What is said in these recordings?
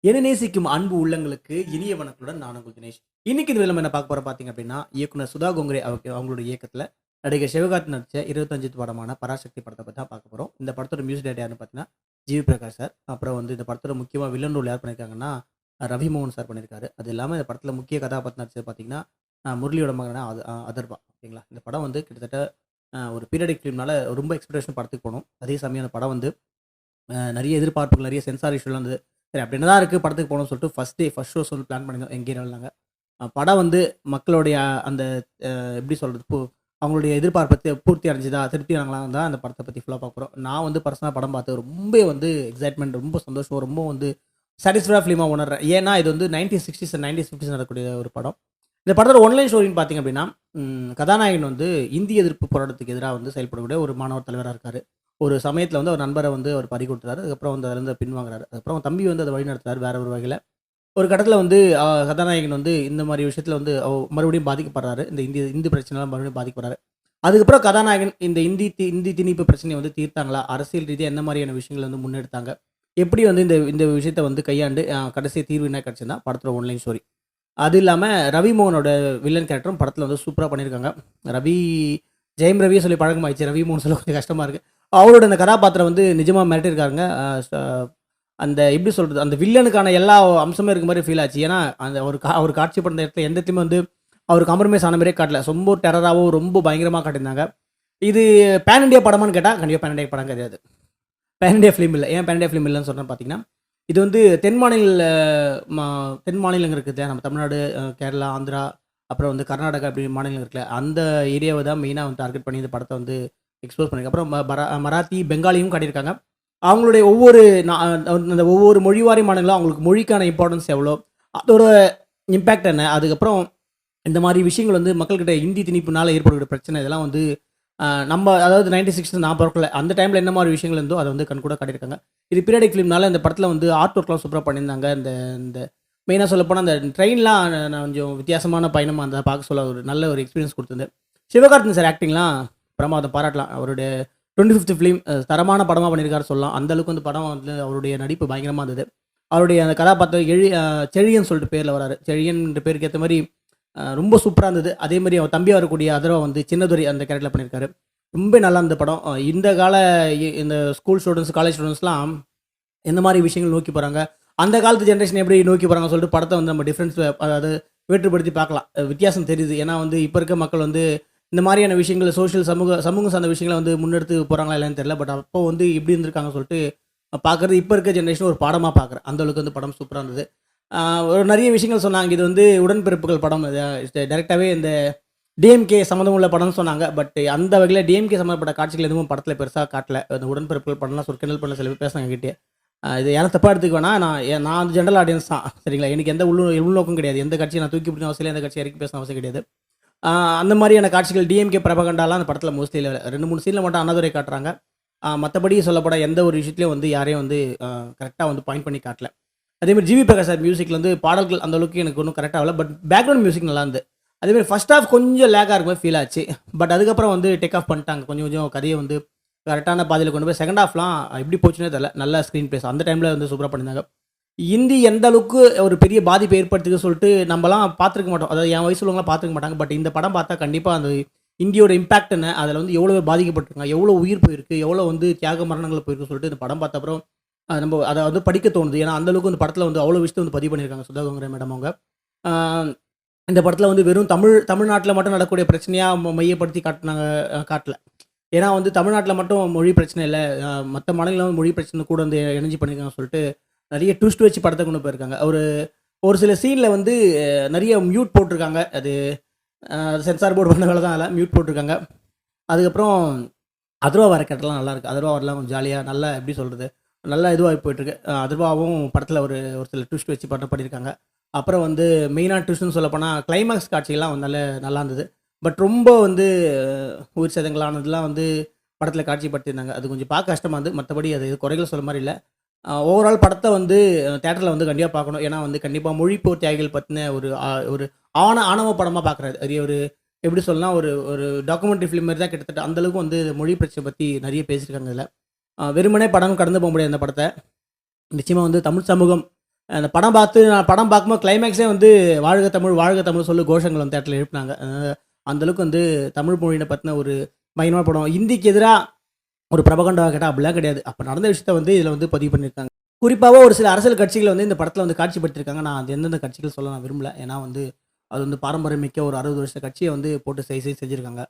என நேசிக்கும் அன்பு உள்ளங்களுக்கு இனிய வணக்கத்துடன் நான் உங்கள் தினேஷ். இன்னைக்கு இந்த நம்ம என்ன பார்க்க போறோம் பார்த்தீங்க அப்படின்னா, இயக்குனர் சுதா கோங்கரே அவங்களுடைய இயக்கத்துல நடிகர் சிவகார்த்திகேயன் நடிச்ச 25வது படமான பராசக்தி படத்த பத்தி தான் பார்க்க போறோம். இந்த படத்தோட மியூசிக் டைரக்டர் யாருன்னு பார்த்தீங்கன்னா, ஜி.வி. பிரகாஷ் சார். அப்புறம் வந்து இந்த படத்தோட முக்கியமா வில்லன் ரோல் யார் பண்ணியிருக்காங்கன்னா, ரவி மோகன் சார் பண்ணியிருக்காரு. அது இல்லாம இந்த படத்துல முக்கிய கதாபாத்திரம் நடிச்சது பார்த்தீங்கன்னா, முரளியோட மகனா அதர்வா. ஓகேங்களா? இந்த படம் வந்து கிட்டத்தட்ட ஒரு பீரியடிக் ஃபிலிம்னால ரொம்ப எக்ஸ்பெக்டேஷன் படத்துக்கு போனோம். அதே சமயம் அந்த படம் வந்து நெறைய எதிர்பார்ப்புகள், நெறைய சென்சார் இஷ்யூலாம் இருந்தது. சரி அப்படி என்னதான் இருக்கு படத்துக்கு போணும்னு சொல்லிட்டு ஃபர்ஸ்ட் ஷோஸ் வந்து பிளான் பண்ணியிருந்தோம் எங்க ஏரியாலங்க. படம் வந்து மக்களுடைய அந்த எப்படி சொல்றது? அவங்களுடைய எதிர்பார்ப்ப பூர்த்தி அடைஞ்சுதா? திருப்தி ஆனாங்களான்னு தான் அந்த படத்த பத்தி ஃபுல்லா பார்க்க போறோம். நான் வந்து பர்சனலா படம் பார்த்து ரொம்ப வந்து எக்ஸைட்மென்ட், ரொம்ப சந்தோஷம், ரொம்ப வந்து சாட்டிஸ்ஃபைடா ஃபிலிமா உணர்றேன். ஏன்னா இது வந்து 1960ஸ் அண்ட் 1950ஸ் நடக்கக்கூடிய ஒரு படம். இந்த படத்தோட ஒன்லைன் ஸ்டோரின்னு பார்த்தீங்க அப்படின்னா, கதாநாயகன் வந்து இந்திய எதிர்ப்பு போராட்டத்துக்கு எதிரா வந்து செயல்படக்கூடிய ஒரு மாணவர் தலைவரா இருக்காரு. ஒரு சமயத்துல வந்து அவர் நண்பர வந்து அவர் பறி கொடுத்துறாரு. அதுக்கப்புறம் வந்து அதுலேருந்து பின்வாங்குறாரு. அதுக்கப்புறம் தம்பி வந்து அத வழிநடத்துறாரு வேற ஒரு வகையில. ஒரு கட்டத்துல வந்து கதாநாயகன் வந்து இந்த மாரி விஷயத்துல வந்து மறுபடியும் பாதிக்கப்படுறாரு. இந்த இந்தி பிரச்சனைலாம் மறுபடியும் பாதிக்கப்படுறாரு. அதுக்கப்புறம் கதாநாயகன் இந்த இந்தி திணிப்பு பிரச்சனைய வந்து தீர்த்தாங்களா? அரசியல் ரீதியா என்ன மாரியான விஷயங்கள வந்து முன்னெடுத்தாங்க? எப்படி வந்து இந்த இந்த விஷயத்த வந்து கையாண்டு கடைசி தீர்வு என்ன கிடைச்சதுன்னா, படத்தோட ஒன்லைன் ஸ்டோரி. அது இல்லாம ரவி மோகனோட வில்லன் கேரக்டரும் படத்துல வந்து சூப்பரா பண்ணியிருக்காங்க. ரவி ஜெயம் ரவியே சொல்லி பழக்கமாயிடுச்சு. ரவி மோகன் சொல்ல கொஞ்சம் கஷ்டமா இருக்கு. அவரோட அந்த கதாபாத்திரம் வந்து நிஜமா மிரட்டியிருக்காருங்க. அந்த எப்படி சொல்றது? அந்த வில்லனுக்கான எல்லா அம்சமும் இருக்க மாரி ஃபீல் ஆச்சு. ஏன்னா, அந்த அவர் காட்சிப்படுத்துன இடத்துல எந்த இடத்துலயுமே வந்து அவர் காம்ப்ரமைஸ் ஆன மாரியே காட்டல. ரொம்ப டெரராவோ, ரொம்ப பயங்கரமா காட்டியிருந்தாங்க. இது பேன் இண்டியா படமான்னு கேட்டா, கண்டிப்பா பேன் இண்டியா படம் கிடையாது. பேன் இண்டியா ஃபிலிம் இல்ல. ஏன் பேன் இண்டியா ஃபிலிம் இல்லன்னு சொல்றேன்னு பார்த்தீங்கன்னா, இது வந்து மா தென் மாநிலங்கள் இருக்குது இல்லையா? நம்ம தமிழ்நாடு, கேரளா, ஆந்திரா, அப்புறம் வந்து கர்நாடகா இப்படி மாநிலங்கள் இருக்குல்ல. அந்த ஏரியாவ தான் மெயினா வந்து டார்கெட் பண்ணி இந்த படத்த வந்து எக்ஸ்போஸ் பண்ணிருக்கு. அப்புறம் மராத்தி, பெங்காலியும் காட்டியிருக்காங்க. அவங்களுடைய ஒவ்வொரு அந்த ஒவ்வொரு மொழிவாரி மாநிலங்களும் அவங்களுக்கு மொழிக்கான இம்பார்ட்டன்ஸ் எவ்வளோ? அதோட இம்பேக்ட் என்ன? அதுக்கப்புறம் இந்த மாரி விஷயங்கள் வந்து மக்கள்கிட்ட இந்தி திணிப்புனால ஏற்படக்கூடிய பிரச்சனை இதெல்லாம் வந்து நம்ம அதாவது 96 நான் பொறக்கல. அந்த டைம்ல என்ன மாரி விஷயங்கள் இருந்தோ அத வந்து கண்கூடா காட்டியிருக்காங்க. இது பீரியாடிக் ஃபிலிம்னால இந்த படத்துல வந்து ஆர்ட் ஒர்க்லாம் சூப்பரா பண்ணியிருந்தாங்க. இந்த இந்த மெயினா சொல்லப்போனா அந்த ட்ரெயின்லாம் நான் கொஞ்சம் வித்தியாசமான பயணமா இருந்தது. பார்க்க சொல்ல ஒரு நல்ல ஒரு எக்ஸ்பீரியன்ஸ் குடுத்தது. சிவகார்த்திகேயன் சார் ஆக்டிங்லாம் பிரமாதம் பாராட்டலாம். அவருடைய 25த் ஃபிலிம் தரமான படமா பண்ணியிருக்காருன்னு சொல்லலாம். அந்த அளவுக்கு வந்து படம் வந்து அவருடைய நடிப்பு பயங்கரமா இருந்தது. அவருடைய அந்த கதாபாத்திரம் செழியன் சொல்லிட்டு பேர்ல வராரு. செழியன்ற பேருக்கு ஏத்த மாரி ரொம்ப சூப்பரா இருந்தது. அதே மாரி அவர் தம்பியா வரக்கூடிய அதர்வா வந்து சின்னதுரை அந்த கேரக்டர்ல பண்ணியிருக்காரு. ரொம்ப நல்லா இருந்த படம். இந்த கால இந்த ஸ்கூல் ஸ்டூடண்ட்ஸ், காலேஜ் ஸ்டூடண்ட்ஸ்லாம் எந்த மாரி விஷயங்கள் நோக்கி போறாங்க? அந்த காலத்து ஜெனரேஷன் எப்படி நோக்கி போறாங்கன்னு சொல்லிட்டு படத்த வந்து நம்ம டிஃபரன்ஸ் அதாவது வேற்றுப்படுத்தி பார்க்கலாம். வித்தியாசம் தெரியுது. ஏன்னா வந்து இப்ப இருக்க மக்கள் வந்து இந்த மாரியான விஷயங்கள் சமூகம் சார்ந்த விஷயங்கள வந்து முன்னெடுத்து போறாங்களா இல்லையான்னு தெரியல. பட் அப்போ வந்து எப்படி இருந்திருக்காங்கன்னு சொல்லிட்டு பார்க்கறது இப்ப இருக்க ஜெனரேஷன் ஒரு பாடமா பார்க்குறேன். அந்த அளவுக்கு வந்து படம் சூப்பரா இருந்தது. ஒரு நெறைய விஷயங்கள் சொன்னாங்க. இது வந்து உடன்பிறப்புகள் படம். டைரக்ட்டாவே இந்த டிஎம்கே சம்மந்தம் உள்ள படம்னு சொன்னாங்க. பட் அந்த வகையில டிஎம்கே சம்மந்தப்பட்ட காட்சிகள் எதுவும் படத்துல பெருசா காட்டல. அந்த உடன்பிறப்புகள் படம்லாம் சொல்லி கிண்டல் பண்ண சில பேர் பேசுனாங்க என்கிட்டயே. இது யாரும் தப்பா எடுத்துக்க வேணாம். நான் வந்து ஜெனரல் ஆடியன்ஸ் தான். சரிங்களா? எனக்கு எந்த உள்நோக்கம் கிடையாது. எந்த கட்சிய நான் தூக்கி பிடிக்கணும் அவசியம் இல்ல. எந்த கட்சிய இறக்கி பேசணும் அவசியம் கிடையாது. அந்த மாரியான காட்சிகள் டிஎம்கே பிரபகண்டாலாம் அந்த படத்துல மோஸ்ட்லி இல்ல. 2, 3 சீன்ல மட்டும் அண்ணாதுரை காட்டுறாங்க. மத்தபடி சொல்லப்போனா எந்த ஒரு விஷயத்திலயும் வந்து யாரையும் வந்து கரெக்ட்டா வந்து பாயிண்ட் பண்ணி காட்டல. அதேமாரி ஜிவி பிரகாஷ் சார் மியூசிக்ல வந்து பாடல்கள் அந்த அளவுக்கு எனக்கு ஒன்றும் கரெக்ட் ஆகல. பட் பேக்ரவுண்ட் மியூசிக் நல்லா இருந்தது. அதேமாரி ஃபர்ஸ்ட் ஹாஃப் கொஞ்சம் லேக்கா இருக்க மாரி ஃபீல் ஆச்சு. பட் அதுக்கப்புறம் வந்து டேக் ஆஃப் பண்ணிட்டாங்க. கொஞ்சம் கொஞ்சம் கதைய வந்து கரெக்டான பாதையில கொண்டு போய் செகண்ட் ஹாஃப்லாம் எப்படி போச்சுன்னே தெரியல. நல்ல ஸ்க்ரீன் பிளேஸ் அந்த டைம்ல வந்து சூப்பரா பண்ணியிருந்தாங்க. இந்தி எந்த அளவுக்கு ஒரு பெரிய பாதிப்பை ஏற்படுத்துதுன்னு சொல்லிட்டு நம்மலாம் பார்த்துருக்க மாட்டோம். அதாவது என் வயசு உள்ளவங்கலாம் பார்த்துருக்க மாட்டாங்க. பட் இந்த படம் பார்த்தா கண்டிப்பா அந்த இந்தியோட இம்பாக்ட் என்ன? அதில வந்து எவ்வளோ பாதிக்கப்பட்டிருக்காங்க? எவ்வளோ உயிர் போயிருக்கு? எவ்வளோ வந்து தியாக மரணங்கள் போயிருக்குன்னு சொல்லிட்டு இந்த படம் பார்த்த அப்புறம் நம்ம அத வந்து படிக்க தோணுது. ஏன்னா, அந்த அளவுக்கு இந்த படத்துல வந்து அவ்வளோ விஷயத்த வந்து பதிவு பண்ணியிருக்காங்க சுதா கோங்கரா மேடம் அவங்க. ஆ இந்த படத்துல வந்து வெறும் தமிழ்நாட்டுல மட்டும் நடக்கக்கூடிய பிரச்சனையா மையப்படுத்தி காட்டுனாங்க காட்டல. ஏன்னா வந்து தமிழ்நாட்டுல மட்டும் மொழி பிரச்சனை இல்ல. மத்த மாநிலம் மொழி பிரச்சனை கூட வந்து இணைஞ்சு பண்ணியிருக்காங்கன்னு சொல்லிட்டு, நெறைய ட்விஸ்ட் வச்சு படத்த கொண்டு போயிருக்காங்க. ஒரு ஒரு சில சீன்ல வந்து நெறைய மியூட் போட்டிருக்காங்க. அது சென்சார் போர்டு பண்ண வேல தான் அதுல மியூட் போட்டிருக்காங்க. அதுக்கப்புறம் அதர்வா வர கேரக்டர்லாம் நல்லா இருக்கு. அதர்வா வரலாம் கொஞ்சம் ஜாலியா நல்லா எப்படி சொல்றது? நல்லா இதுவாகி போயிட்டுருக்கு. அதர்வாவும் படத்துல ஒரு ஒரு சில ட்விஸ்ட் வச்சு படம் பண்ணியிருக்காங்க. அப்புறம் வந்து மெயினான ட்விஸ்ட்ன்னு சொல்லப்போனா, கிளைமாக்ஸ் காட்சிகள்லாம் வந்து நல்லா இருந்தது. பட் ரொம்ப வந்து உயிர் சேதங்களானதுலாம் வந்து படத்துல காட்சிப்படுத்தியிருந்தாங்க. அது கொஞ்சம் பார்க்க கஷ்டமா இருந்தது. மத்தபடி அது குறைகள் சொல்ல மாரி இல்ல. ஓவரால் படத்த வந்து தியேட்டர்ல வந்து கண்டிப்பா பார்க்கணும். ஏன்னா வந்து கண்டிப்பா மொழிப்போர் தியாகிகள் பத்தின ஒரு ஆணவ படமா பார்க்குறாரு. அது ஒரு எப்படி சொல்லலாம், ஒரு ஒரு டாக்குமெண்ட்ரி ஃபிலிம் மாரி தான் கிட்டத்தட்ட. அந்த அளவுக்கு வந்து மொழி பிரச்சனை பத்தி நெறைய பேசியிருக்காங்க இதுல. வெறுமனே படம் கடந்து போக முடியாது இந்த படத்த. நிச்சயமா வந்து தமிழ் சமூகம் அந்த படம் பார்த்து நான் படம் பார்க்கும்போது கிளைமேக்ஸே வந்து வாழ்க தமிழ், வாழ்க தமிழ் சொல்லி கோஷங்கள் வந்து தேட்டரில எழுப்புனாங்க. அந்த அளவுக்கு வந்து தமிழ் மொழியின பத்தின ஒரு பயங்கரமான படம். ஹிந்திக்கு எதிரா ஒரு பிரபகண்டாவா கேட்டா அப்படிலாம் கிடையாது. அப்ப நடந்த விஷயத்த வந்து இதில வந்து பதிவு பண்ணியிருக்காங்க. குறிப்பாவா ஒரு சில அரசியல் கட்சிகள வந்து இந்த படத்தில வந்து காட்சிப்படுத்தியிருக்காங்க. நான் அது எந்தெந்த கட்சிகள் சொல்ல நான் விரும்பல. ஏன்னா வந்து அது வந்து பாரம்பரியமிக்க ஒரு 60 வருஷ கட்சிய வந்து போட்டு செஞ்சிருக்காங்க.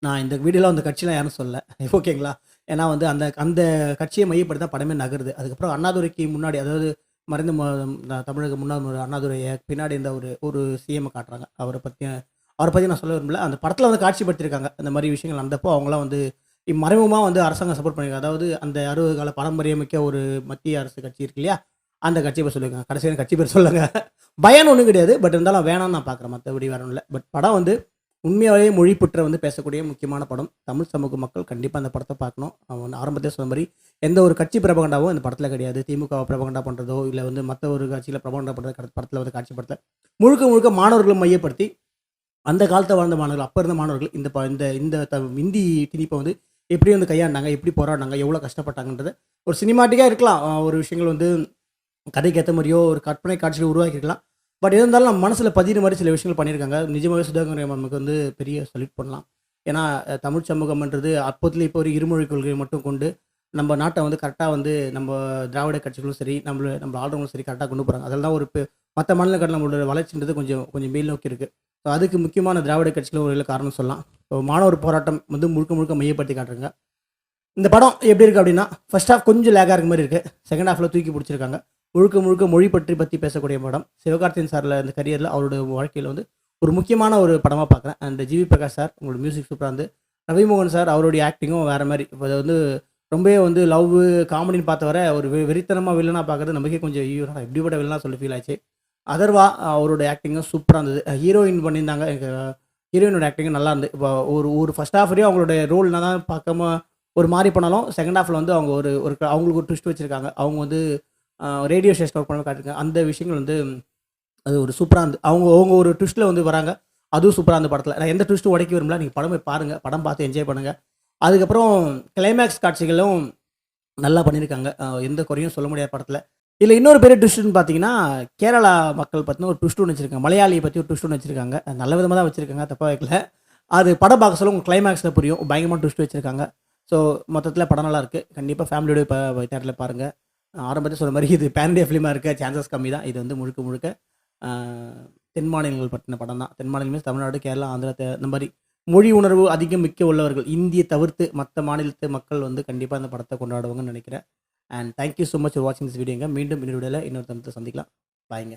நான் இந்த வீடியோல அந்த கட்சிலாம் யாரும் சொல்லல. ஓகேங்களா? ஏன்னா வந்து அந்த அந்த கட்சிய மையப்படுத்தி தான் படமே நகருது. அதுக்கப்புறம் அண்ணாதுரைக்கு முன்னாடி அதாவது மறைந்த தமிழக முன்னாள் முதல்வர் அண்ணாதுரைய பின்னாடி இருந்த ஒரு ஒரு சிஎம்ம காட்டுறாங்க. அவர பத்தி நான் சொல்ல விரும்பல. அந்த படத்தில வந்து காட்சிப்படுத்தியிருக்காங்க. இந்த மாரி விஷயங்கள் நடந்தப்போ அவங்கலாம் வந்து மறைமுகமா வந்து அரசாங்கம் சப்போர்ட் பண்ணியிருக்காங்க. அதாவது அந்த 60 கால பாரம்பரியமிக்க ஒரு மத்திய அரசு கட்சி இருக்கு இல்லையா? அந்த கட்சிய பேர் சொல்லியிருக்காங்க. கடைசியா எனக்கு கட்சி பேர் சொல்லங்க. பயம்னு ஒண்ணும் கிடையாது. பட் இருந்தாலும் வேணான்னு நான் பார்க்குறேன். மத்தபடி வேற ஒண்ணும் இல்ல. பட் படம் வந்து உண்மையாவே மொழி புற்ற வந்து பேசக்கூடிய முக்கியமான படம். தமிழ் சமூக மக்கள் கண்டிப்பா அந்த படத்த பார்க்கணும். ஆரம்பத்திலே சொன்ன மாரி எந்த ஒரு கட்சி பிரபகண்டாவும் இந்த படத்தில கிடையாது. திமுகவ பிரபகண்டா பண்றதோ, இல்ல வந்து மத்த ஒரு கட்சியில பிரபகண்டா பண்றது படத்தில வந்து காட்சிப்படுத்தல. முழுக்க முழுக்க மாணவர்கள மையப்படுத்தி அந்த காலத்துல வாழ்ந்த மாணவர்கள், அப்ப இருந்த மாணவர்கள் இந்த ப இந்த இந்த த இந்தி திணிப்ப வந்து எப்படி வந்து கையாண்டாங்க, எப்படி போராடினாங்க, எவ்வளோ கஷ்டப்பட்டாங்கன்றத ஒரு சினிமாட்டிக்கா இருக்கலாம். ஒரு விஷயங்கள் வந்து கதைக்கு ஏத்த மாரியோ, ஒரு கற்பனை காட்சிகள உருவாக்கியிருக்கலாம். பட் இருந்தாலும் நம்ம மனசுல பதியிற மாரி சில விஷயங்கள் பண்ணியிருக்காங்க. நிஜமாவே சுதாகர் மேமுக்கு வந்து பெரிய சல்யூட் பண்ணலாம். ஏன்னா, தமிழ் சமூகம்ன்றது அப்போத்துல இப்போ ஒரு இருமொழி கொள்கையை மட்டும் கொண்டு, நம்ம நாட்ட வந்து கரெக்ட்டா வந்து நம்ம திராவிட கட்சிகளும் சரி, நம்ம ஆள்றவங்களும் சரி கரெக்ட்டா கொண்டு போறாங்க. அதெல்லாம் தான் ஒரு மத்த மாநிலங்கள்ல நம்மளோட வளர்ச்சின்றது கொஞ்சம் கொஞ்சம் மேல் நோக்கி இருக்கு. ஸோ அதுக்கு முக்கியமான திராவிட கட்சிகளும் ஒரு காரணம் சொல்லலாம். ஸோ மாணவர் போராட்டம் வந்து முழுக்க முழுக்க மையப்படுத்தி காட்டுறாங்க. இந்த படம் எப்படி இருக்கு அப்படின்னா, ஃபர்ஸ்ட் ஹாஃப் கொஞ்சம் லேக்கா இருக்க மாரி இருக்கு. செகண்ட் ஹாஃப்ல தூக்கி புடிச்சிருக்காங்க. முழுக்க முழுக்க மொழி பத்தி பேசக்கூடிய படம். சிவகார்த்திகேயன் சார்ல இந்த கரியர்ல அவரோட வாழ்க்கையில வந்து ஒரு முக்கியமான ஒரு படமா பார்க்குறேன். அண்ட் ஜிவி பிரகாஷ் சார் உங்களோட மியூசிக் சூப்பரா இருந்து. ரவிமோகன் சார் அவருடைய ஆக்டிங்கும் வேற மாரி. இப்ப அது வந்து ரொம்பவே வந்து லவ்வு, காமெடின்னு பார்த்த வர ஒரு வெறித்தனமா வில்லனா பார்க்கறது நமக்கே கொஞ்சம் ஐயோ! என்னடா இப்படிப்பட்ட வில்லனா சொல்லி ஃபீல் ஆச்சு. அதர்வா அவரோட ஆக்டிங்கும் சூப்பரா இருந்தது. ஹீரோயின் பண்ணியிருந்தாங்க. எனக்கு ஹீரோயினோட ஆக்டிங்கும் நல்லா இருந்து. இப்போ ஒரு ஒரு ஃபர்ஸ்ட் ஹாஃப் வரையும் அவங்களுடைய ரோல் என்னதான் பார்க்காம ஒரு மாரி பண்ணாலும், செகண்ட் ஹாஃப்ல வந்து அவங்க ஒரு ஒரு அவங்களுக்கு ஒரு ட்விஸ்ட் வச்சிருக்காங்க. அவங்க வந்து ரேடியோ ஸ்டேஷன்ல ஒர்க் பண்ண காட்டியிருக்காங்க. அந்த விஷயங்கள் வந்து அது ஒரு சூப்பரா இருந்து. அவங்க அவங்க ஒரு ட்விஸ்ட்ல வந்து வராங்க. அதுவும் சூப்பரா இருந்த படத்துல. நான் எந்த ட்விஸ்ட்டும் உடைக்க விரும்பல. நீங்க படம் போய் பாருங்க. படம் பார்த்து என்ஜாய் பண்ணுங்க. அதுக்கப்புறம் கிளைமேக்ஸ் காட்சிகளும் நல்லா பண்ணியிருக்காங்க. எந்த குறையும் சொல்ல முடியாத படத்துல. இதுல இன்னொரு பெரிய ட்விஸ்ட்ன்னு பார்த்தீங்கன்னா, கேரளா மக்கள் பத்தின ஒரு ட்விஸ்ட் ஒண்ணு வச்சிருக்காங்க. மலையாளிய பத்தி ஒரு ட்விஸ்ட் ஒண்ணு வச்சிருக்காங்க. நல்ல விதமா தான் வச்சிருக்காங்க. தப்பா வைக்கல. அது படம் பார்க்க சொல்ல உங்களுக்கு கிளைமேக்ஸ்ல புரியும். பயங்கரமான ட்விஸ்ட் வச்சிருக்காங்க. ஸோ மொத்தத்துல படம் நல்லா இருக்கு. கண்டிப்பா ஃபேமிலியோட தியேட்டர்ல பாருங்க. ஆரம்பத்திலே சொன்ன மாரி இது பேன் இண்டியா ஃபிலிமா இருக்க சான்சஸ் கம்மி தான். இது வந்து முழுக்க முழுக்க அ தென் மாநிலங்கள் பத்தின படம் தான். தென் மாநிலம் மீன்ஸ் தமிழ்நாடு, கேரளா, ஆந்திரா இந்த மாரி மொழி உணர்வு அதிகம் மிக்க உள்ளவர்கள். இந்திய தவிர்த்து மத்த மாநிலத்து மக்கள் வந்து கண்டிப்பா இந்த படத்த கொண்டாடுவாங்கன்னு நெனைக்கிறேன். And thank you so much for வாட்சிங் திஸ் வீடியோங்க. மீண்டும் இன்னொரு வீடியோல இன்னொரு தருணத்துல சந்திக்கலாம். பாய்ங்க.